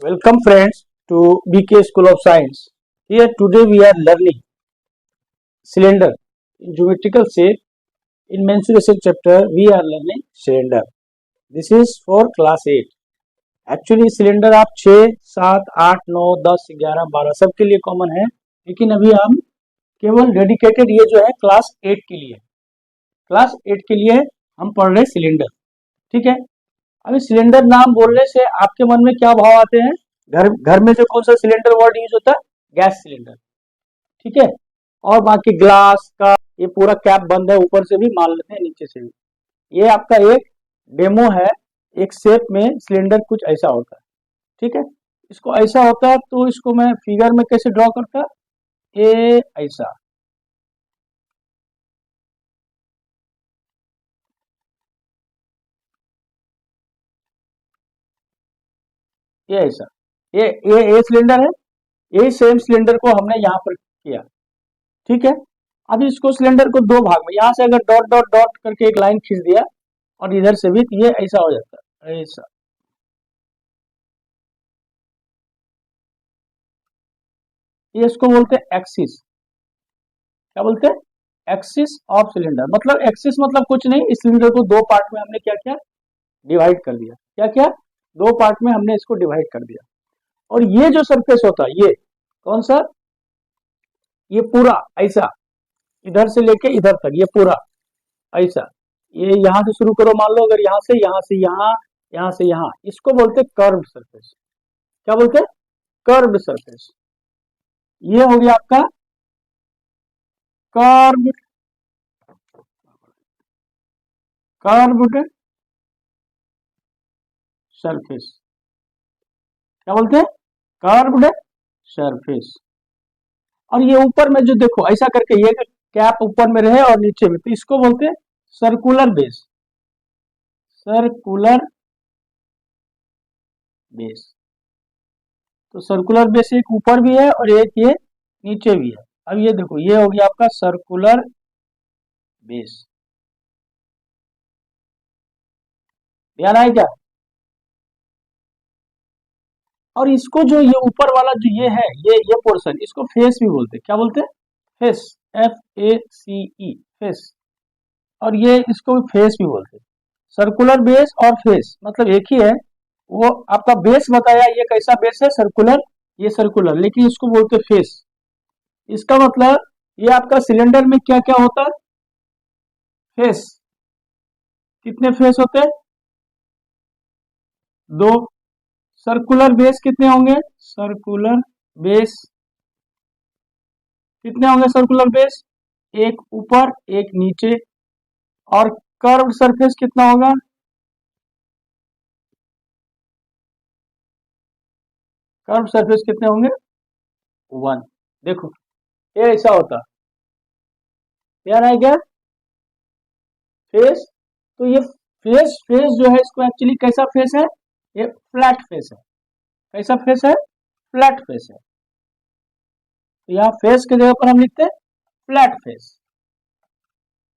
Welcome friends to BK School of Science. Here today we are learning cylinder in geometrical shape. In mensuration chapter we are learning cylinder. This is for class 8. Actually cylinder आप 6, 7, 8, 9, 10, 11, 12 सबके लिए common है, लेकिन अभी हम केवल dedicated ये जो है क्लास 8 के लिए, क्लास 8 के लिए हम पढ़ रहे सिलेंडर. ठीक है. अभी सिलेंडर नाम बोलने से आपके मन में क्या भाव आते हैं? घर घर में जो कौन सा सिलेंडर वर्ड यूज होता है? Gas cylinder. ठीक है. और बाकी ग्लास का ये पूरा कैप बंद है, ऊपर से भी मान लेते हैं, नीचे से भी. ये आपका एक डेमो है. एक शेप में सिलेंडर कुछ ऐसा होता है. ठीक है. इसको ऐसा होता है तो इसको मैं फिगर में कैसे ड्रॉ करता? ये ऐसा. ये ऐसा. ये सिलेंडर है. ये सेम सिलेंडर को हमने यहाँ पर किया. ठीक है. अब इसको सिलेंडर को दो भाग में, यहाँ से अगर डॉट डॉट डॉट करके एक लाइन खींच दिया और इधर से भी, तो ये ऐसा हो जाता है. ऐसा. ये इसको बोलते हैं एक्सिस. क्या बोलते हैं? Axis of cylinder. मतलब एक्सिस मतलब कुछ नहीं, इस सिलेंडर को दो पार्ट में हमने क्या किया? डिवाइड कर दिया. क्या क्या? दो पार्ट में हमने इसको डिवाइड कर दिया. और ये जो सरफेस होता है, ये कौन सा? ये पूरा ऐसा, इधर से लेके इधर तक, ये पूरा ऐसा. ये यहां से शुरू करो, मान लो अगर यहाँ से यहाँ, यहाँ से यहाँ, इसको बोलते हैं कर्व्ड सरफेस. क्या बोलते हैं? Curved surface. ये हो गया आपका कर्व्ड, कर्व्ड सरफेस. क्या बोलते हैं? Curved surface. और ये ऊपर में जो देखो ऐसा करके, ये कैप ऊपर में रहे और नीचे में, तो इसको बोलते हैं सर्कुलर बेस. Circular base. तो सर्कुलर बेस एक ऊपर भी है और एक ये नीचे भी है. अब ये देखो, ये हो गया आपका सर्कुलर बेस. ध्यान आया क्या? और इसको जो ये ऊपर वाला जो ये है, ये पोर्शन, इसको फेस भी बोलते हैं. क्या बोलते हैं? फेस. FACE. फेस. और ये इसको फेस भी बोलते हैं. सर्कुलर बेस और फेस मतलब एक ही है. वो आपका बेस बताया, ये कैसा बेस है? सर्कुलर. ये सर्कुलर, लेकिन इसको बोलते हैं फेस. इसका मतलब ये आपका सिलेंडर में क्या क्या होता है? फेस. कितने फेस होते हैं? दो. सर्कुलर बेस कितने होंगे? सर्कुलर बेस कितने होंगे? सर्कुलर बेस एक ऊपर एक नीचे. और कर्व सरफेस कितना होगा? कर्व सरफेस कितने होंगे? 1. देखो ये ऐसा होता. यार है क्या? फेस. तो ये फेस, फेस जो है इसको एक्चुअली कैसा फेस है? ये फ्लैट फेस है. कैसा फेस है? फ्लैट फेस है. तो यहाँ फेस की जगह पर हम लिखते हैं फ्लैट फेस.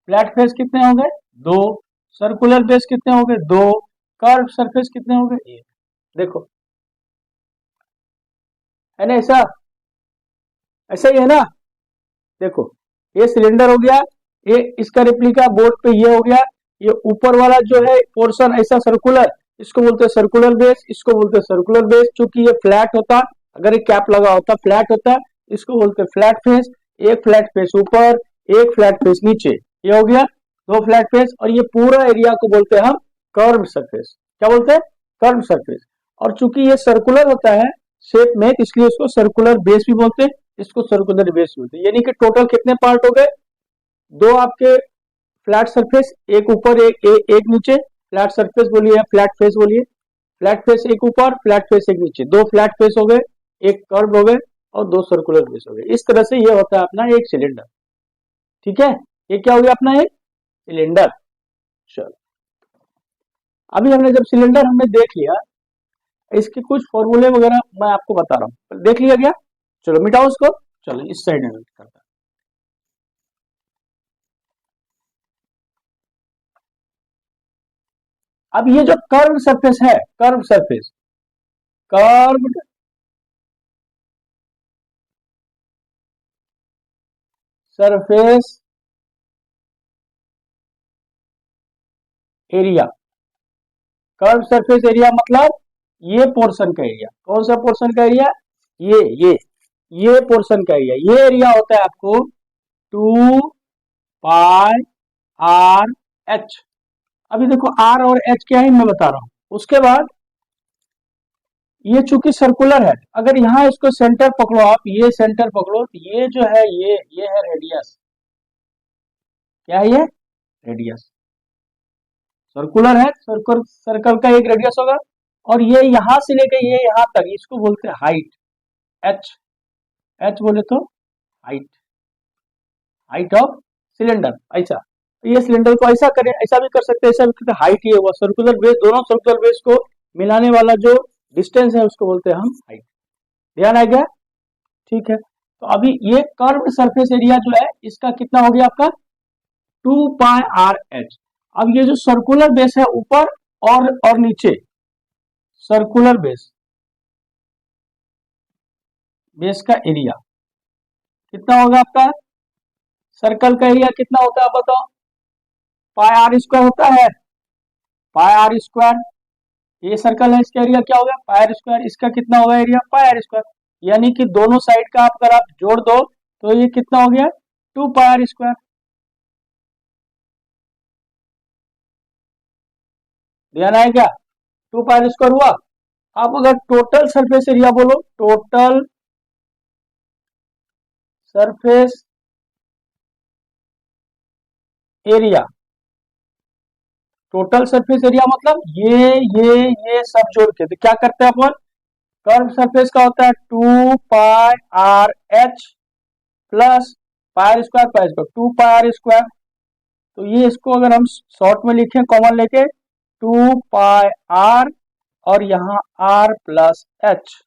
फ्लैट फेस कितने हो गए? दो. सर्कुलर बेस कितने हो गए? दो. कर्व सरफेस कितने हो गए? एक. देखो है ना ऐसा? ऐसा ही है ना? देखो ये सिलेंडर हो गया, ये इसका रेप्लिका बोर्ड पे ये हो गया. ये ऊपर वाला जो है पोर्शन ऐसा सर्कुलर, इसको बोलते हैं सर्कुलर बेस. इसको बोलते हैं सर्कुलर बेस. चूंकि ये फ्लैट होता, अगर ये कैप लगा होता फ्लैट होता, इसको बोलते हैं फ्लैट फेस. एक फ्लैट फेस ऊपर, एक फ्लैट फेस नीचे. ये हो गया दो फ्लैट फेस. और ये पूरा एरिया को बोलते हैं हम कर्व सरफेस. क्या बोलते हैं? Curve surface. और चूंकि ये सर्कुलर होता है शेप में, इसलिए इसको सर्कुलर बेस भी बोलते हैं, इसको सर्कुलर बेस बोलते हैं. यानी कि टोटल कितने पार्ट हो गए? दो आपके फ्लैट सरफेस, एक ऊपर एक नीचे. फ्लैट सरफेस बोलिए या फ्लैट फेस बोलिए. फ्लैट फेस एक ऊपर, फ्लैट फेस एक नीचे. दो फ्लैट फेस हो गए, एक कर्व हो गए और दो सर्कुलर फेस हो गए. इस तरह से ये होता है अपना एक सिलेंडर. ठीक है. ये क्या हो गया अपना एक सिलेंडर. चलो अभी हमने जब सिलेंडर हमने देख लिया, इसके कुछ फॉर्मूले वगैरह मैं आपको बता रहा हूँ. देख लिया क्या? चलो मिटाओ उसको. चलो इस साइड में करता. अब ये जो कर्व सरफेस है, curve surface, curved surface area. Curve surface area मतलब ये पोर्शन का एरिया। कौन सा पोर्शन का एरिया? ये पोर्शन का एरिया। ये एरिया होता है आपको 2 पाई आर एच। अभी देखो आर और एच क्या है मैं बता रहा हूं। उसके बाद ये चूंकि सर्कुलर है, अगर यहाँ इसको सेंटर पकड़ो आप, ये सेंटर पकड़ो तो ये जो है ये है रेडियस। क्या है ये? रेडियस। सर्कुलर है, सर्कल का एक रेडियस होगा, और ये यहां से लेके ये यहां तक, इसको बोलते हैं हाइट। एच, एच बोले तो हाइट, हाइट ऑफ सिलेंडर। ऐसा ये सिलेंडर को ऐसा करें, ऐसा भी कर सकते हैं, ऐसा भी करते हैं। हाइट ये हुआ सर्कुलर बेस, दोनों सर्कुलर बेस को मिलाने वाला जो डिस्टेंस है उसको बोलते हैं हम हाइट। ध्यान आ गया? ठीक है। तो अभी ये कर्व्ड सरफेस एरिया जो है इसका कितना हो गया आपका? 2 पाई आर एच। अब ये जो सर्कुलर बेस है ऊपर और नीचे, सर्कुलर बेस का एरिया कितना होगा आपका? सर्कल का एरिया कितना होता है बताओ? पाई आर स्क्वायर होता है। पाई आर स्क्वायर, ये सर्कल है, इसका एरिया क्या होगा? पाई आर स्क्वायर। इसका कितना होगा एरिया? पाई आर स्क्वायर। यानी कि दोनों साइड का अगर आप जोड़ दो तो ये कितना हो गया? 2 पाई आर स्क्वायर। ध्यान आएगा? 2 पाई आर स्क्वायर हुआ। आप अगर टोटल सरफेस एरिया बोलो, total surface area, total surface area मतलब ये सब जोड़ के, तो क्या करते हैं अपन? कर्व सरफेस का होता है 2 pi R H plus pi R square 2 pi R square. तो ये इसको अगर हम शॉर्ट में लिखें, कॉमन लेके, 2 पाई आर और यहाँ आर प्लस एच,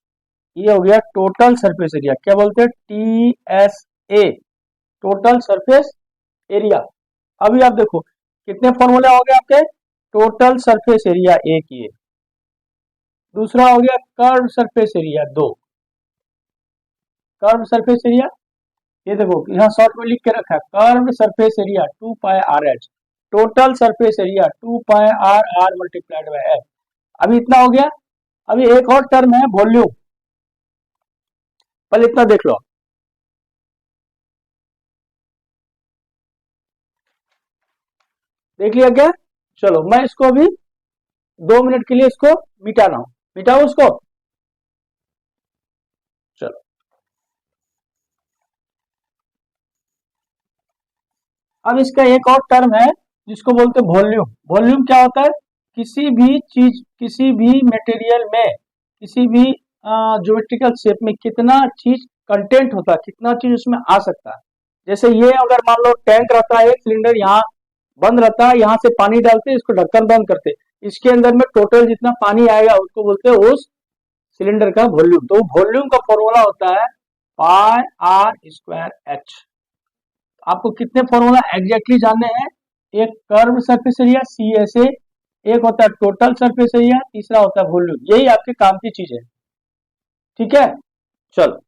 ये हो गया टोटल सरफेस एरिया। क्या बोलते हैं? T S A, total surface area. अभी आप देखो कितने फॉर्मूले हो गए आपके? टोटल सरफेस एरिया एक, ये दूसरा हो गया curve surface area 2। Curve surface area, ये देखो यहाँ शॉर्ट में लिख के रखा है, curve surface area 2 pi R H, total surface area 2 pi R R multiplied by H. अभी इतना हो गया। अभी एक और टर्म है वॉल्यूम, पहले इतना देख लो। देख लिया क्या? चलो मैं इसको अभी 2 मिनट के लिए इसको मिटा रहा हूं। मिटाओ उसको। चलो अब इसका एक और टर्म है जिसको बोलते हैं वॉल्यूम। वॉल्यूम क्या होता है? किसी भी चीज, किसी भी मटेरियल में, किसी भी ज्योमेट्रिकल शेप में कितना चीज कंटेंट होता है, कितना चीज उसमें आ सकता है। जैसे ये अगर मान लो टैंक रहता है, सिलेंडर यहाँ बंद रहता है, यहाँ से पानी डालते, इसको ढक्कन बंद करते, इसके अंदर में टोटल जितना पानी आएगा उसको बोलते हैं उस सिलेंडर का वॉल्यूम। तो वॉल्यूम का फॉर्मूला होता है पाई आर स्क्वायर एच। आपको कितने फॉर्मूला एग्जैक्टली जानने हैं? एक curve surface area C S A, एक होता है टोटल सरफेस एरिया, तीसरा होता है वॉल्यूम। यही आपके काम की चीज है। ठीक है, चलो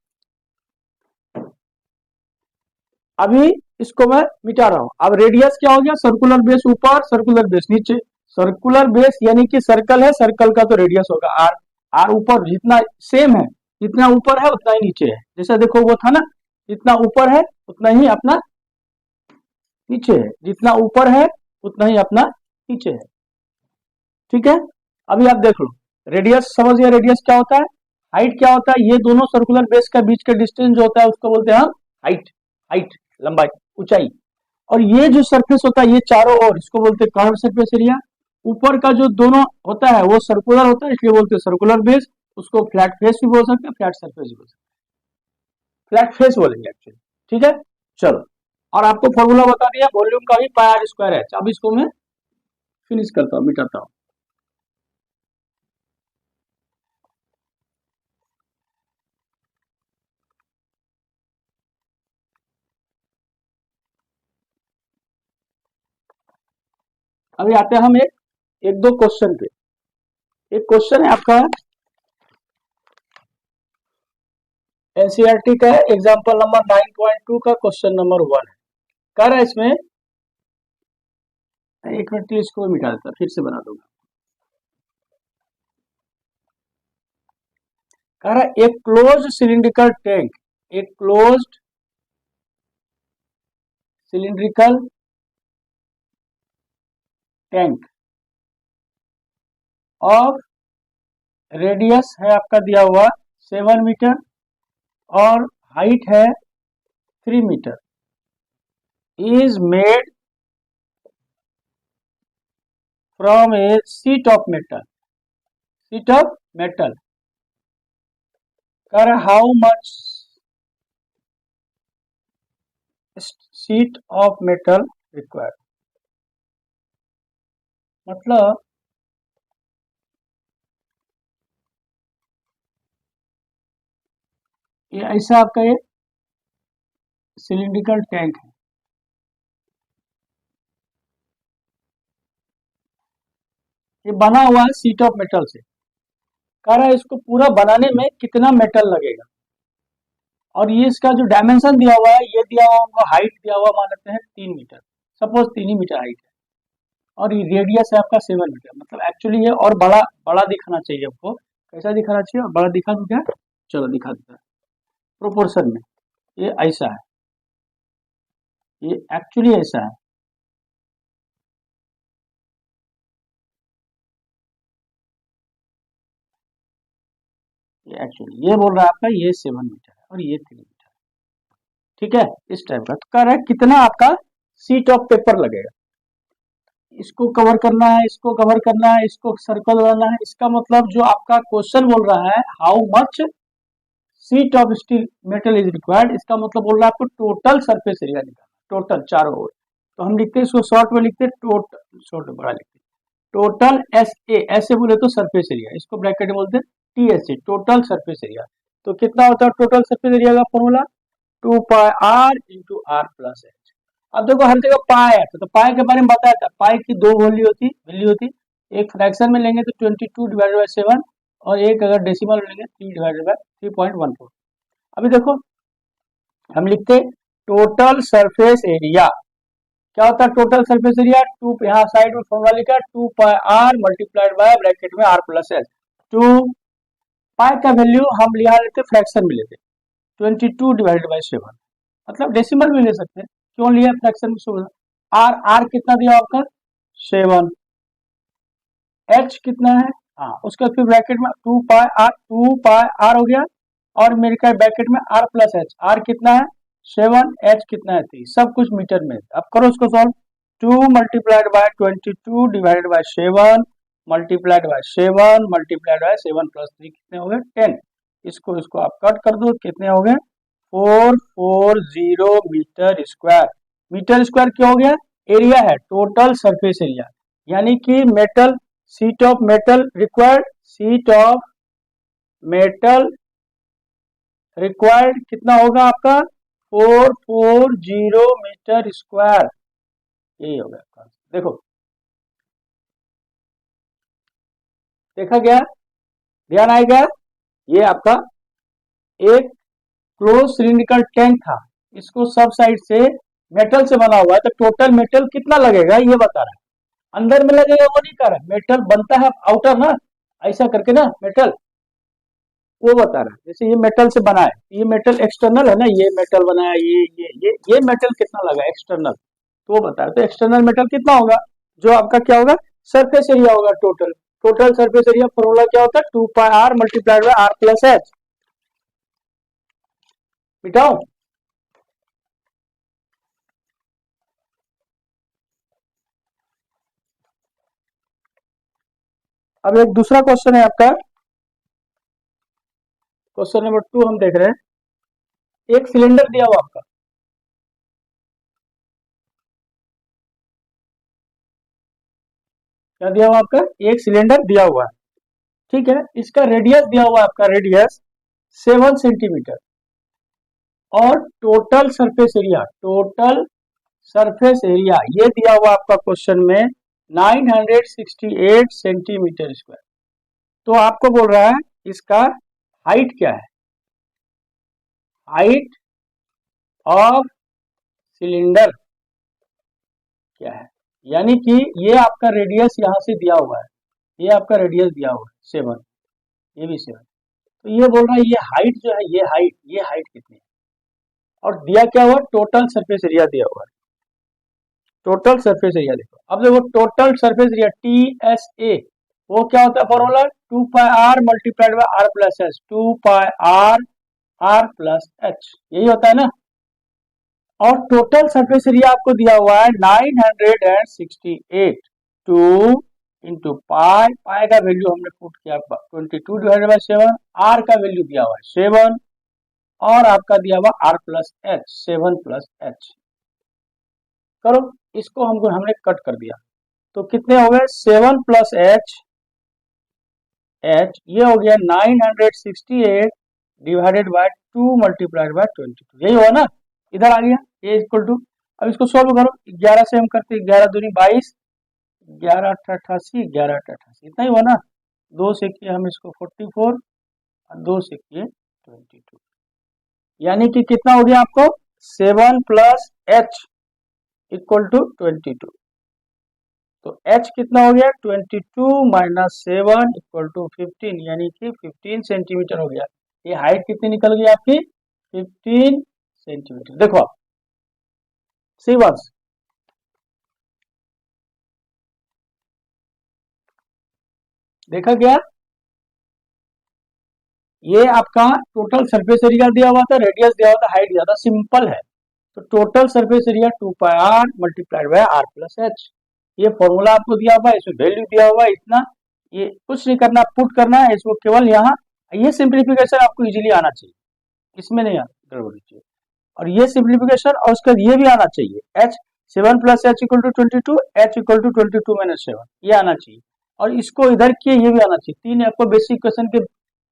अभी इसको मैं मिटा रहा हूं। अब रेडियस क्या हो गया? सर्कुलर बेस ऊपर, सर्कुलर बेस नीचे। सर्कुलर बेस यानी कि सर्कल है, सर्कल का तो रेडियस होगा आर। आर ऊपर जितना सेम है, जितना ऊपर है उतना ही नीचे है। जैसा देखो वो था ना, जितना ऊपर है उतना ही अपना नीचे है, जितना ऊपर है उतना ही अपना नीचे है। ठीक है, अभी आप देख लो रेडियस समझ गया। रेडियस क्या होता है? हाइट क्या होता है? ये दोनों सर्कुलर बेस का बीच का डिस्टेंस जो होता है उसको बोलते हैं हम हाइट। हाइट लंबाई, ऊंचाई। और ये जो सरफेस होता है ये चारों ओर, इसको बोलते हैं कर्व सरफेस एरिया। ऊपर का जो दोनों होता है वो सर्कुलर होता है, इसलिए बोलते हैं सर्कुलर बेस। उसको फ्लैट फेस भी बोल सकते हैं, फ्लैट सरफेस भी बोल सकते हैं, फ्लैट फेस बोलेंगे एक्चुअली। ठीक है, चलो और आपको फॉर्मूला बता दिया वॉल्यूम का भी पाई आर स्क्वायर है। अब इसको मैं फिनिश करता हूँ, मिटाता हूँ। अभी आते हैं हम एक एक दो क्वेश्चन पे। एक क्वेश्चन है आपका एनसीईआरटी का है, एग्जाम्पल नंबर 9.2 का क्वेश्चन नंबर 1 है। कह रहा है इसमें, एक मिनट के लिए इसको मिटा देता, फिर से बना दूंगा। कह रहा है एक क्लोज सिलिंड्रिकल टैंक, एक क्लोज सिलिंड्रिकल टैंक और रेडियस है आपका दिया हुआ 7 मीटर और हाइट है 3 meter, is made from a sheet of metal, sheet of metal. कह रहा है how much sheet of metal required, मतलब ये ऐसा आपका ये सिलिंड्रिकल टैंक है, ये बना हुआ है शीट ऑफ मेटल से। कह रहा है इसको पूरा बनाने में कितना मेटल लगेगा, और ये इसका जो डायमेंशन दिया हुआ है, ये दिया हुआ हमको हाइट दिया हुआ मान लेते हैं 3 मीटर, सपोज 3 ही मीटर हाइट है, और ये रेडियस है आपका 7 मीटर। मतलब एक्चुअली ये और बड़ा बड़ा दिखाना चाहिए आपको। कैसा दिखाना चाहिए, और बड़ा दिखा दूं क्या? चलो दिखा देता है प्रोपोर्शन में। ये ऐसा है, ये एक्चुअली ऐसा है, ये एक्चुअली ये बोल रहा है आपका ये 7 मीटर है और ये 3 मीटर, ठीक है, इस टाइप का। तो कह रहा है कितना आपका शीट ऑफ पेपर लगेगा, इसको कवर करना है, इसको कवर करना है, इसको सर्कल बनाना है। इसका मतलब जो आपका क्वेश्चन बोल रहा है how much sheet of steel metal is required, इसका मतलब बोल रहा है आपको टोटल सरफेस एरिया निकालना, टोटल चारों ओर। तो हम लिखते हैं इसको शॉर्ट में, लिखते हैं टोटल, शॉर्ट में बड़ा लिखते हैं टोटल एस ए, ऐसे बोले तो सरफेस एरिया, इसको ब्रैकेट में बोलते हैं T S A, total surface area. तो कितना होता है टोटल सरफेस एरिया का formula, 2 pi R into R plus H. अब देखो हर जगह पाई आता, तो पाई के बारे में बताया था, पाई की दो वैल्यू होती, एक फ्रैक्शन में लेंगे तो 22 डिवाइडेड बाई 7, और एक अगर डेसिमल में लेंगे 3 डिवाइडेड बाई 3.14। अभी देखो हम लिखते टोटल सरफेस एरिया, क्या होता है टोटल सरफेस एरिया, 2, यहाँ साइड में फॉर्मूला लिखा 2 pi R multiplied bye bracket में आर प्लस एच। 2 पाई का वैल्यू हम यहाँ लेते फ्रैक्शन में लेते 22 डिवाइडेड बाई 7, मतलब डेसिमल में ले सकते हैं, क्यों लिया फ्रैक्शन में। आर आर कितना दिया आपका 7, एच कितना है, हाँ उसका फिर ब्रैकेट में 2 पाई आर हो गया, और मेरे का ब्रैकेट में आर प्लस एच, आर कितना है 7, एच कितना है 3, सब कुछ मीटर में। अब करो इसको solve, 2 multiplied by 22 divided by 7 multiplied by 7 multiplied by 7 plus 3 कितने हो गए 10। इसको आप कट कर दो, कितने हो गए 440 मीटर स्क्वायर। मीटर स्क्वायर क्या हो गया, एरिया है, टोटल सरफेस एरिया, यानी कि metal sheet of metal required, sheet of metal required कितना होगा आपका 440 मीटर स्क्वायर, यही होगा आपका। देखो देखा गया, ध्यान आएगा, ये आपका एक क्लोज सिलिंड्रिकल टैंक था, इसको सब साइड से मेटल से बना हुआ है, तो टोटल मेटल कितना लगेगा ये बता रहा है, अंदर में लगेगा वो नहीं कर रहा है, मेटल बनता है आउटर ना, ऐसा करके ना मेटल, वो बता रहा है। जैसे ये मेटल से बना है, ये मेटल एक्सटर्नल है ना, ये मेटल बना है, ये मेटल कितना लगा एक्सटर्नल, तो वो बता रहा है। तो एक्सटर्नल मेटल कितना होगा, जो आपका क्या होगा सरफेस एरिया होगा, total total surface area formula क्या होता है 2 pi R multiplied by R plus H. मिटाओ, अब एक दूसरा क्वेश्चन है आपका, क्वेश्चन नंबर 2 हम देख रहे हैं। एक सिलेंडर दिया हुआ आपका, क्या दिया हुआ आपका, एक सिलेंडर दिया हुआ है, ठीक है, इसका रेडियस दिया हुआ है आपका, रेडियस 7 सेंटीमीटर, और total surface area, total surface area ये दिया हुआ आपका क्वेश्चन में 968 सेंटीमीटर स्क्वायर। तो आपको बोल रहा है इसका हाइट क्या है, हाइट ऑफ सिलेंडर क्या है, यानी कि ये आपका रेडियस यहाँ से दिया हुआ है, ये आपका रेडियस दिया हुआ है 7, ये भी 7, तो ये बोल रहा है ये हाइट जो है, ये हाइट कितनी है, और दिया क्या हुआ, टोटल सरफेस एरिया दिया हुआ है, टोटल सरफेस एरिया देखो। अब देखो टोटल सरफेस एरिया TSA, वो क्या होता है formula, 2 pi R multiplied by R plus H, 2 pi R plus H, यही होता है ना। और टोटल सरफेस एरिया आपको दिया हुआ है 968, 2 इंटू पाई, पाई का वैल्यू हमने पुट किया 22 डिवाइडेड बाय 7, आर का वैल्यू दिया हुआ है 7, और आपका दिया हुआ R plus H, 7 plus H. करो इसको, हमने कट कर दिया, तो कितने हो गए, 7 प्लस एच, ये हो गया 968 डिवाइडेड बाय 2 मल्टीप्लाइड बाय 22, यही हुआ ना, इधर आ गया ए इक्वल टू। अब इसको सॉल्व करो, 11 से हम करते हैं, 11 दूनी 22, 11 88, 11 88, इतना ही हुआ ना। 2 से किए हम इसको 44, और 2 से किए 22, यानी कि कितना हो गया आपको, 7 प्लस एच इक्वल टू 22, तो h कितना हो गया, 22 माइनस 7 इक्वल टू 15, यानी कि 15 सेंटीमीटर हो गया। ये हाइट कितनी निकल गई आपकी, 15 सेंटीमीटर। देखो आप सही बात, देखा क्या, ये आपका टोटल सरफेस एरिया दिया हुआ था, रेडियस दिया हुआ था, हाइट दिया था, सिंपल है। तो total surface area 2 pi R multiplied by R plus H, ये फॉर्मूला आपको दिया हुआ है, इसमें वैल्यू दिया हुआ है इतना, ये कुछ नहीं करना, पुट करना है इसको केवल यहाँ, ये सिंप्लीफिकेशन आपको इजीली आना चाहिए, इसमें नहीं गड़बड़ी चाहिए, और ये सिंप्लीफिकेशन, और उसका ये भी आना चाहिए, h 7 plus H equal to 22, h equal to 22 minus 7, ये आना चाहिए, और इसको इधर किए ये भी आना चाहिए। तीन आपको बेसिक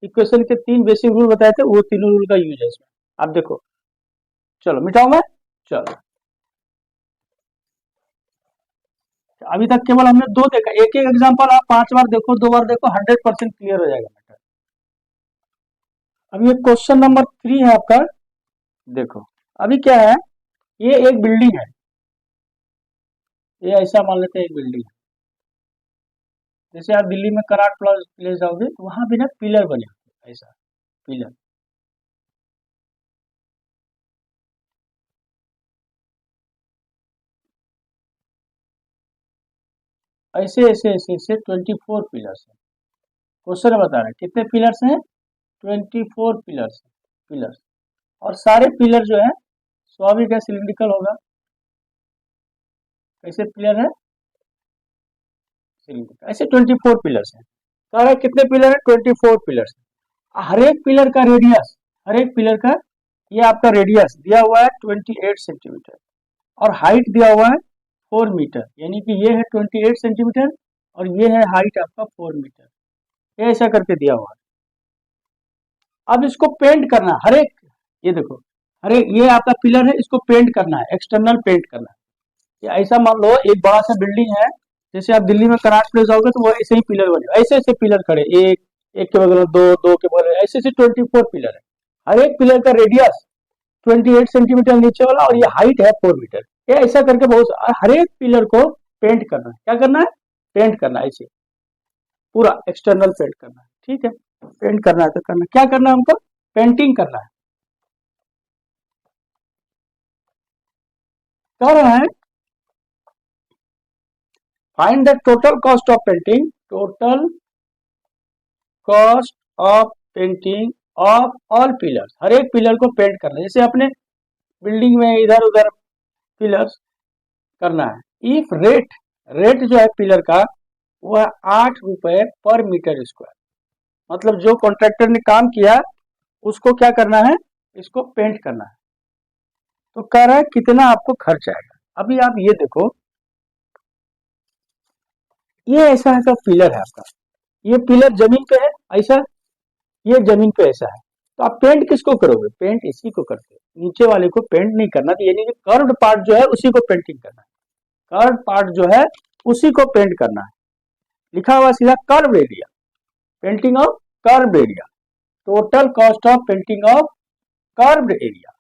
इक्वेशन के 3 बेसिक रूल बताए थे, वो तीनों रूल का यूज है इसमें। आप देखो, चलो मिटाऊं मैं, चलो अभी तक केवल हमने 2 देखा, एक एक एग्जांपल आप 5 बार देखो, 2 बार देखो, 100% क्लियर हो जाएगा मैटर। अब ये क्वेश्चन नंबर 3 है आपका, देखो अभी क्या है, ये एक बिल्डिंग है, ये ऐसा मान लेते हैं एक बिल्डिंग है, जैसे आप दिल्ली में कराट प्लेस जाओगे तो वहां भी ना पिलर बने होते, ऐसा पिलर, ऐसे ऐसे ऐसे ऐसे 24 पिलर्स है। क्वेश्चन बता रहे हैं कितने पिलर्स हैं, 24 पिलर्स, और सारे पिलर जो है स्वाभाविक है सिलिंड्रिकल होगा, कैसे पिलर है, सिलिंड्रिकल, ऐसे 24 पिलर्स है। कह रहा है कितने पिलर है, 24 पिलर्स, हर एक पिलर का रेडियस, हर एक पिलर का ये आपका रेडियस दिया हुआ है 28 सेंटीमीटर, और हाइट दिया हुआ है 4 मीटर, यानी कि ये है 28 सेंटीमीटर, और ये है हाइट आपका 4 मीटर, ये ऐसा करके दिया हुआ है। अब इसको पेंट करना है, हर एक, ये देखो हर एक, ये आपका पिलर है, इसको पेंट करना है, एक्सटर्नल पेंट करना है। ये ऐसा मान लो एक बड़ा सा बिल्डिंग है, जैसे आप दिल्ली में कराट प्लेस जाओगे तो वो ऐसे ही पिलर बने, ऐसे ऐसे पिलर खड़े, एक एक के बगल में दो, दो के बगल में, ऐसे ऐसे 24 पिलर है, हर एक पिलर का रेडियस 28 सेंटीमीटर नीचे वाला, और ये हाइट है 4 मीटर, ये ऐसा करके बहुत, हर एक पिलर को पेंट करना है, क्या करना है, पेंट करना है, ऐसे पूरा एक्सटर्नल पेंट करना है, ठीक है, पेंट करना है तो करना, क्या करना है हमको, पेंटिंग करना है। कह रहे हैं find the total cost of painting, total cost of painting of all pillars, हर एक पिलर को पेंट करना है, जैसे अपने बिल्डिंग में इधर उधर पिलर्स करना है। इफ रेट जो है पिलर का वह 8 रुपए पर मीटर स्क्वायर, मतलब जो कॉन्ट्रैक्टर ने काम किया उसको क्या करना है, इसको पेंट करना है, तो कह रहा है कितना आपको खर्च आएगा। अभी आप ये देखो, ये ऐसा है, पिलर है आपका, ये पिलर जमीन पे है ऐसा, ये जमीन पे ऐसा है, तो आप पेंट किसको करोगे, पेंट इसी को करते हो, नीचे वाले को पेंट नहीं करना, तो यानी कि कर्व्ड पार्ट जो है उसी को पेंटिंग करना है, कर्व्ड पार्ट जो है उसी को पेंट करना है, लिखा हुआ सीधा curve area, painting of curve area, total cost of painting of curved area,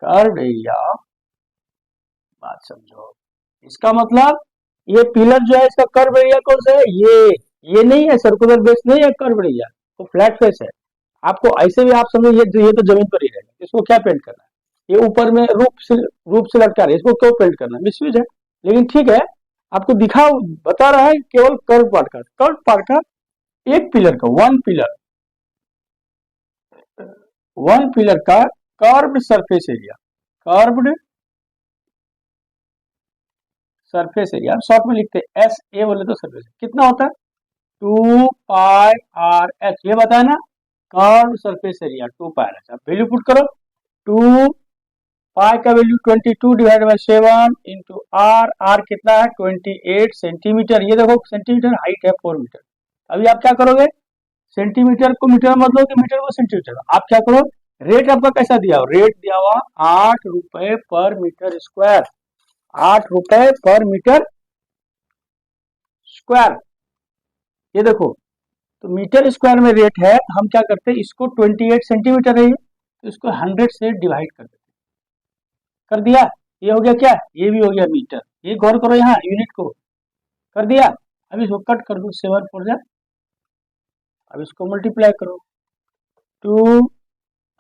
curved area, बात समझो। इसका मतलब ये पिलर जो है इसका कर्व एरिया कौन सा है, ये नहीं है, सर्कुलर बेस नहीं है कर्व एरिया, तो फ्लैट फेस है। आपको ऐसे भी आप समझो ये तो जमीन पर ही रहेगा, इसको क्या पेंट करना है, ये ऊपर में रूप से लटका रहा है, इसको क्यों पेंट करना है, मिसयूज है। लेकिन ठीक है, आपको दिखा बता रहा है केवल कर्व पार्ट का एक पिलर का, वन पिलर का curved surface area, curved surface area short में लिखते हैं एस ए बोले तो सरफेस कितना होता है 2 पाई आर एच, ये बताया ना, curve surface area 2 pi R H. अब वैल्यू पुट करो, 2 पाई का value 22 divide by 7 into R, R कितना है 28 सेंटीमीटर, ये देखो सेंटीमीटर, हाइट है 4 मीटर। अभी आप क्या करोगे, सेंटीमीटर को मीटर मत लो कि मीटर को सेंटीमीटर, आप क्या करो, रेट आपका कैसा दिया हो, रेट दिया हुआ 8 रुपए पर मीटर स्क्वायर, 8 रुपए पर मीटर स्क्वायर, ये देखो, तो मीटर स्क्वायर में रेट है, हम क्या करते हैं इसको 28 सेंटीमीटर है, तो इसको 100 से डिवाइड कर देते, कर दिया, ये हो गया क्या, ये भी हो गया मीटर, ये गौर करो यहाँ यूनिट को, कर दिया। अब इसको कट कर दो, 7 4 जा, अब इसको मल्टीप्लाई करो, 2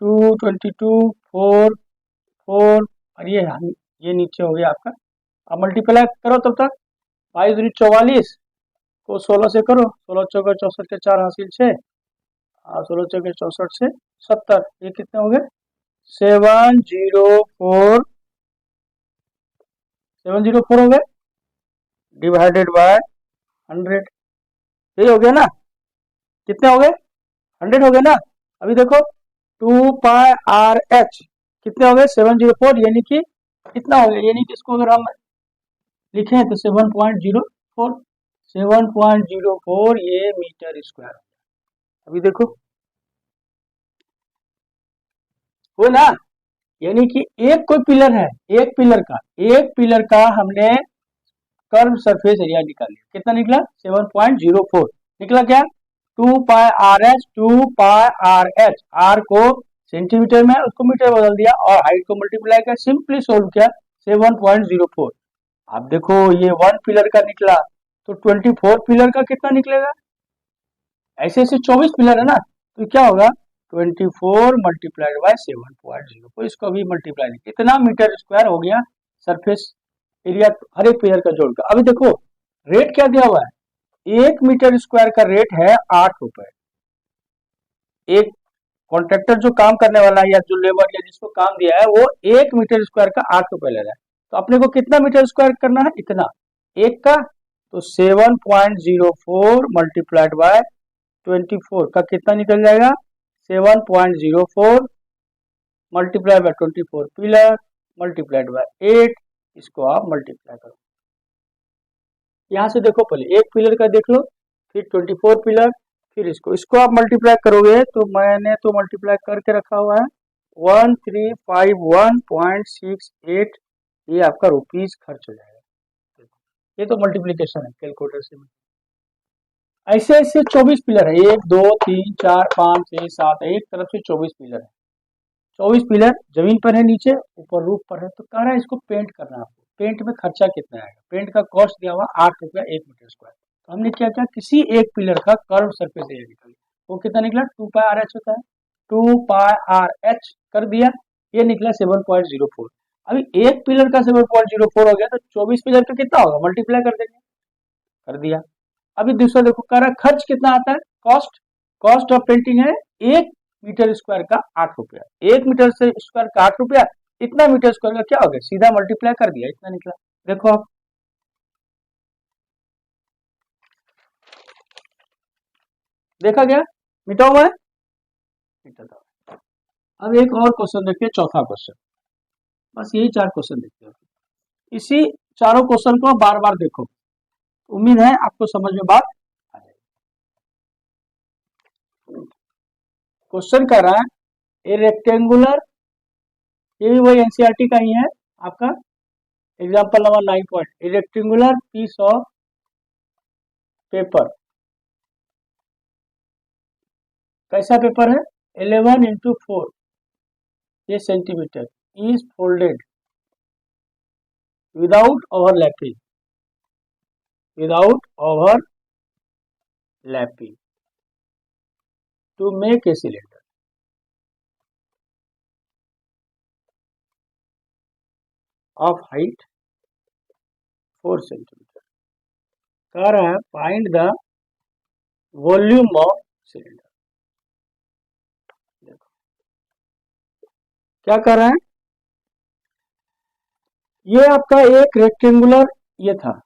2 22 4 4 और ये नीचे हो गया आपका, अब मल्टीप्लाई करो तब तक, 22 44 को 16 से करो, 16 चौका 64 के 4 हासिल 6, 16 चौके 64 से 70, ये कितने हो गए 704 हो गए डिवाइडेड बाय 100, ये हो गया ना, कितने हो गए 100 हो गए ना। अभी देखो 2 पाई आर एच कितने हो गए 704, यानी कि कितना हो गया, यानी कि इसको अगर हम लिखें तो 7.04 ये मीटर स्क्वायर। अभी देखो वो ना, यानी कि एक कोई पिलर है, एक पिलर का हमने कर्व सरफेस एरिया निकाल लिया, कितना निकला 7.04 निकला, क्या 2 pi R H, 2 pi R H, R को सेंटीमीटर में उसको मीटर बदल दिया और हाइट को मल्टीप्लाई किया, सिंपली सोल्व किया 7.04। अब देखो ये वन पिलर का निकला, तो 24 पिलर का कितना निकलेगा, ऐसे ऐसे 24 पिलर है ना, तो क्या होगा 24 मल्टीप्लाइड बाय 7.04, इसको भी मल्टीप्लाई, इतना मीटर स्क्वायर हो गया सरफेस एरिया हर एक पिलर का जोड़कर। अभी देखो रेट क्या दिया हुआ है, 1 मीटर स्क्वायर का रेट है 8 रुपए, एक कॉन्ट्रैक्टर जो काम करने वाला है या जो लेबर या जिसको काम दिया है वो 1 मीटर स्क्वायर का 8 रुपए ले रहा है, तो अपने को कितना मीटर स्क्वायर करना है, इतना एक का, तो 7.04 मल्टीप्लाइड बाय 24 का कितना निकल जाएगा 7.04 multiply by 24 pillar multiplied by 8, इसको आप मल्टीप्लाई करो, यहाँ से देखो पहले एक पिलर का देख लो, फिर 24 पिलर, फिर इसको आप मल्टीप्लाई करोगे, तो मैंने तो मल्टीप्लाई करके रखा हुआ है 1351.68, ये आपका रुपीज खर्च हो जाएगा, ये तो मल्टीप्लीकेशन है कैलकुलेटर से। ऐसे ऐसे 24 पिलर है, 1 2 3 4 5 6 7, एक तरफ से 24 पिलर है, 24 पिलर जमीन पर है, नीचे ऊपर रूफ पर है, तो कह रहा है इसको पेंट करना है आपको, पेंट में खर्चा कितना आएगा, पेंट का कॉस्ट दिया हुआ 8 रुपया 1 मीटर स्क्वायर, तो हमने क्या किया किसी एक पिलर का कर्व सरफेस एरिया निकाला, वो कितना निकला 2 पाई आर एच होता है, 2 पाई आर एच कर दिया, ये निकला 7.04। अभी एक पिलर का 7.04 हो गया, तो 24 पिलर का कितना होगा मल्टीप्लाई कर देंगे, कर दिया। अभी दूसरा देखो कह रहा है खर्च कितना आता है, कॉस्ट ऑफ पेंटिंग है 1 मीटर स्क्वायर का 8 रुपया, 1 मीटर से स्क्वायर का 8 रुपया, इतना मीटर स्क्वायर का क्या हो गया, सीधा मल्टीप्लाई कर दिया, इतना निकला। देखो आप देखा गया, मिटा हुआ है, अब एक और क्वेश्चन देखते हैं, चौथा क्वेश्चन, बस यही 4 क्वेश्चन देखते हैं, इसी चारों क्वेश्चन को बार बार देखो, उम्मीद है आपको समझ में बात आ जाएगी। क्वेश्चन कह रहा है ए रेक्टेंगुलर, ये भी वही एनसीईआरटी का ही है आपका, example number 9 point, a rectangular piece of paper, कैसा पेपर है 11 इंटू 4 ये centimeter is folded without overlapping to make a cylinder. Of height 4 centimeter. कह रहा है find the volume of cylinder. देखो क्या कर रहा है, ये आपका एक रेक्टेंगुलर ये था,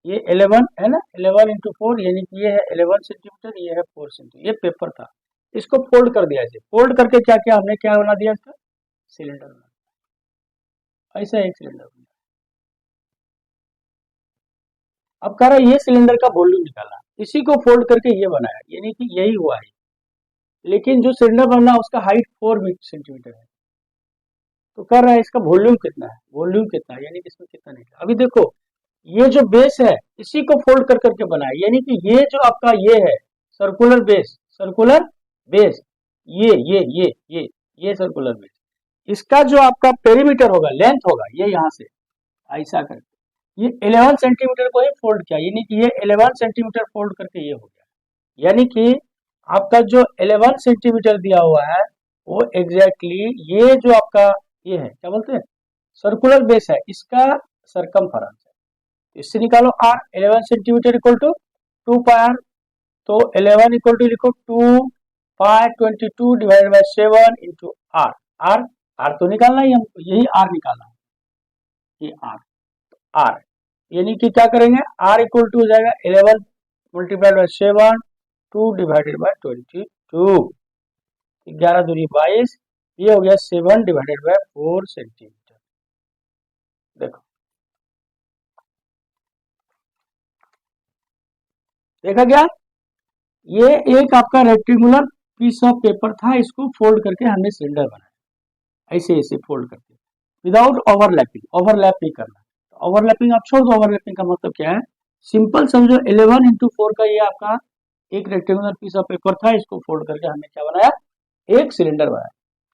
ये 11 है ना, 11 इंटू 4 यानी कि ये है 11 सेंटीमीटर, ये है 4 सेंटीमीटर, ये पेपर था, इसको फोल्ड कर दिया, फोल्ड करके क्या किया हमने, क्या बना दिया इसका, सिलेंडर बना, ऐसा एक सिलेंडर बना। अब कह रहा है ये सिलेंडर का वॉल्यूम निकाला, इसी को फोल्ड करके ये बनाया, यानी कि यही हुआ है, लेकिन जो सिलेंडर बना उसका हाइट 4 सेंटीमीटर है, तो कह रहा है इसका वॉल्यूम कितना है, यानी कि इसमें कितना निकला। अभी देखो ये जो बेस है इसी को फोल्ड कर करके बनाया, यानी कि ये जो आपका ये है सर्कुलर बेस, ये सर्कुलर बेस, इसका जो आपका पेरीमीटर होगा, लेंथ होगा, ये यहाँ से ऐसा करके ये 11 सेंटीमीटर को ही फोल्ड किया, यानी कि ये 11 सेंटीमीटर फोल्ड करके ये हो गया, यानी कि आपका जो 11 सेंटीमीटर दिया हुआ है वो एग्जैक्टली ये जो आपका ये है, क्या बोलते हैं, सर्कुलर बेस है, इसका सरकमफेरेंस है, इससे निकालो r, 11 centimeter equal to 2 pi r, तो 11 इक्वल टू लिखो 2 pi 22 divided by 7 into r, r तो निकालना ही हमको, यही r निकालना है, ये r यानी कि क्या करेंगे, r इक्वल टू हो जाएगा 11 मल्टीप्लाइड बाय 7, 2 डिवाइडेड बाय 22, 11 दूनी 22, ये हो गया 7 डिवाइडेड बाय 4 सेंटीमीटर। देखो देखा क्या, ये एक आपका रेक्टेंगुलर पीस ऑफ पेपर था, इसको फोल्ड करके हमने सिलेंडर बनाया, ऐसे फोल्ड करके विदाउट ओवरलैपिंग, ओवरलैप नहीं करना, ओवरलैपिंग आप छोड़ दो, ओवरलैपिंग का मतलब क्या है, सिंपल समझो 11 इंटू 4 का ये आपका एक रेक्टेंगुलर पीस ऑफ पेपर था, इसको फोल्ड करके हमने क्या बनाया, एक सिलेंडर बनाया,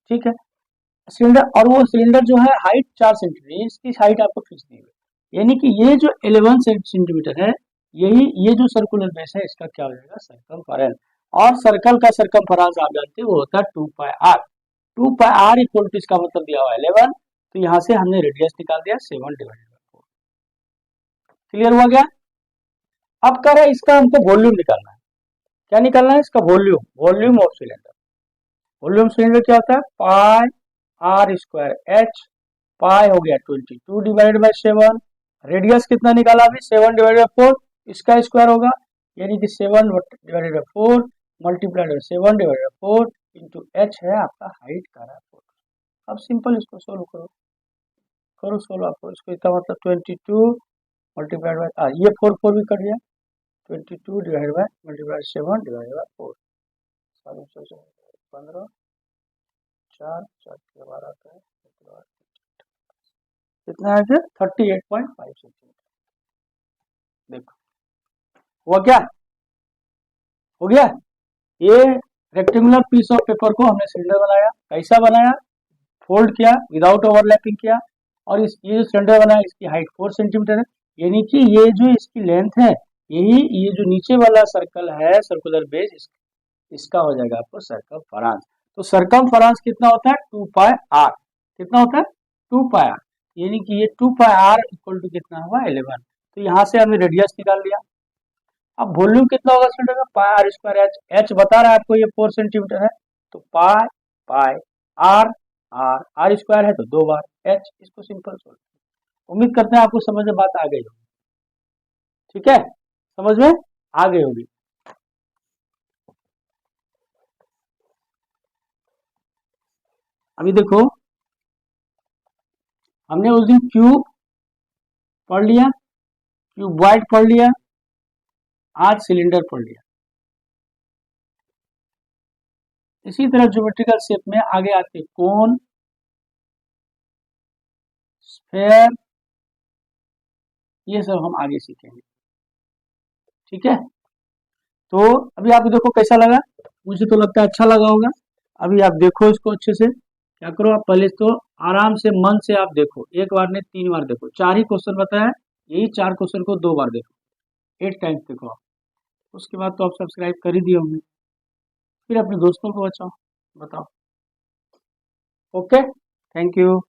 ठीक है सिलेंडर, और वो सिलेंडर जो है हाइट 4 सेंटीमीटर, इसकी हाइट आपको फिक्स दी हुई, यानी कि ये जो 11 सेंटीमीटर है, यही ये जो सर्कुलर बेस है इसका क्या हो जाएगा, सरकमफेरेंस, और सर्कल का सरकमफेरेंस आप जानते हैं वो होता है 2 pi r, 2 pi r equal to इसका मतलब दिया हुआ है 11, तो यहाँ से हमने रेडियस निकाल दिया 7 डिवाइडेड बाय 4, क्लियर हुआ क्या। अब कह रहा है इसका हमको वॉल्यूम निकालना है, क्या निकालना है इसका volume of cylinder, volume cylinder क्या होता है, पाई r स्क्वायर h, पाई हो गया 22 डिवाइडेड बाय 7, रेडियस कितना निकाला अभी 7 डिवाइडेड बाय 4, इसका स्क्वायर होगा, यानी कि 7 divided by 4 multiplied by 7 divided by 4 into h है आपका हाइट का है 4। अब सिंपल इसको सोल्व करो सोल्व, आपको इसको इसका मतलब 22 मल्टीप्लाइड बाय ये 4 भी कट गया, 22 divided bye multiplied 7 divided by 4, 15 4 के 12 आता है, कितना है फिर 38.5 सेंटीमीटर। देखो हुआ क्या, हो गया, ये रेक्टेंगुलर पीस ऑफ पेपर को हमने सिलेंडर बनाया, कैसा बनाया, फोल्ड किया विदाउट ओवरलैपिंग किया, और इस ये जो सिलेंडर बनाया इसकी हाइट 4 सेंटीमीटर है, यानी कि ये जो इसकी लेंथ है, यही ये जो नीचे वाला सर्कल है सर्कुलर बेस, इसका हो जाएगा आपको सरकमफेरेंस, तो सरकमफेरेंस कितना होता है 2 पाई r, कितना होता है 2 पाई r, यानी कि ये 2 पाई r इक्वल टू कितना हुआ 11, तो यहाँ से हमने रेडियस निकाल लिया। अब वॉल्यूम कितना होगा सिलेंडर का, पाई r स्क्वायर h, h बता रहा है आपको ये 4 सेंटीमीटर है, तो पाई पाई r स्क्वायर है तो 2 बार h, इसको सिंपल सोल्व, उम्मीद करते हैं आपको समझ में बात आ गई होगी, ठीक है समझ में आ गई होगी। अभी देखो हमने उस दिन क्यूब पढ़ लिया, क्यूबॉइड पढ़ लिया, आज सिलेंडर पढ़ लिया, इसी तरह ज्योमेट्रिकल शेप में आगे आते कोन, स्फेयर, ये सब हम आगे सीखेंगे, ठीक है। तो अभी आप देखो कैसा लगा, मुझे तो लगता है अच्छा लगा होगा। अभी आप देखो इसको अच्छे से, क्या करो आप पहले तो आराम से मन से आप देखो, एक बार नहीं 3 बार देखो, 4 ही क्वेश्चन बताया, यही 4 क्वेश्चन को 2 बार देखो, 8 टाइम्स देखो आप। उसके बाद तो आप सब्सक्राइब कर ही दिए होंगे, फिर अपने दोस्तों को बताओ। Okay, thank you.